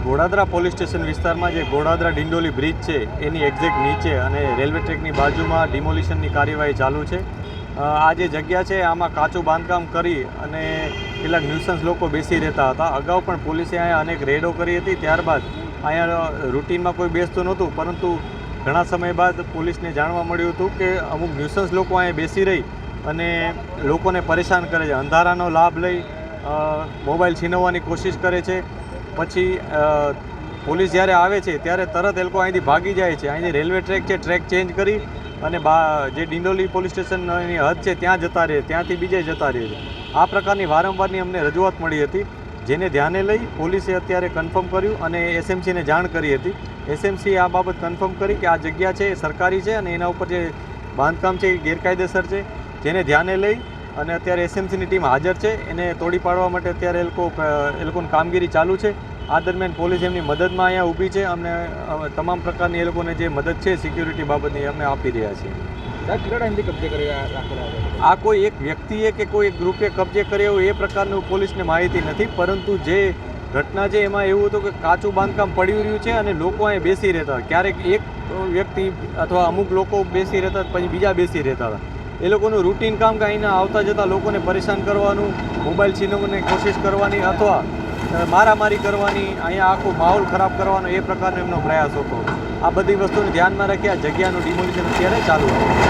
Godadara police station વિસ્તારમાં જે Godadara Dindoli bridge છે એની એક્ઝેક્ટ નીચે અને રેલવે ટ્રેકની બાજુમાં ડિમોલિશનની કાર્યવાહી ચાલુ છે। આ જે જગ્યા છે આમાં કાચું બાંધકામ કરી અને કેટલાક ન્યુસન્સ લોકો બેસી રહેતા હતા। અગાઉ પણ પોલીસે અહીંયા અનેક રેડો કરી હતી। ત્યારબાદ અહીંયા રૂટીનમાં કોઈ બેસતું નહોતું, પરંતુ ઘણા સમય બાદ પોલીસને જાણવા મળ્યું હતું કે અમુક ન્યુસન્સ લોકો અહીંયા બેસી રહી અને લોકોને પરેશાન કરે છે, અંધારાનો લાભ લઈ મોબાઈલ છીનવવાની કોશિશ કરે છે। પછી પોલીસ જ્યારે આવે છે ત્યારે તરત એ લોકો અહીંથી ભાગી જાય છે। અહીંથી રેલવે ટ્રેક છે, ટ્રેક ચેન્જ કરી અને જે ડિંડોલી પોલીસ સ્ટેશનની હદ છે ત્યાં જતા રહે, ત્યાંથી બીજે જતા રહે છે। આ પ્રકારની વારંવારની અમને રજૂઆત મળી હતી, જેને ધ્યાને લઈ પોલીસે અત્યારે કન્ફર્મ કર્યું અને એસએમસીને જાણ કરી હતી। એસએમસી આ બાબત કન્ફર્મ કરી કે આ જગ્યા છે એ સરકારી છે અને એના ઉપર જે બાંધકામ છે એ ગેરકાયદેસર છે, જેને ધ્યાને લઈ અને અત્યારે એસએમસીની ટીમ હાજર છે। એને તોડી પાડવા માટે અત્યારે એ લોકોની કામગીરી ચાલુ છે। આ દરમિયાન પોલીસ એમની મદદમાં અહીંયા ઊભી છે। અમને તમામ પ્રકારની એ લોકોને જે મદદ છે સિક્યુરિટી બાબતની અમે આપી રહ્યા છીએ। આ કોઈ એક વ્યક્તિએ કે કોઈ એક ગ્રુપે કબજે કર્યો એ પ્રકારનું પોલીસને માહિતી નથી, પરંતુ જે ઘટના છે એમાં એવું હતું કે કાચું બાંધકામ પડી રહ્યું છે અને લોકો અહીં બેસી રહેતા। ક્યારેક એક વ્યક્તિ અથવા અમુક લોકો બેસી રહેતા, પછી બીજા બેસી રહેતા હતા। એ લોકોનું રૂટીન કામ કે અહીંના આવતા જતા લોકોને પરેશાન કરવાનું, મોબાઈલ છીનવવાની કોશિશ કરવાની અથવા મારામારી કરવાની, અહીંયા આખો માહોલ ખરાબ કરવાનો એ પ્રકારનો એમનો પ્રયાસ હતો। આ બધી વસ્તુને ધ્યાનમાં રાખી આ જગ્યાનું ડિમોલિશન અત્યારે ચાલુ છે।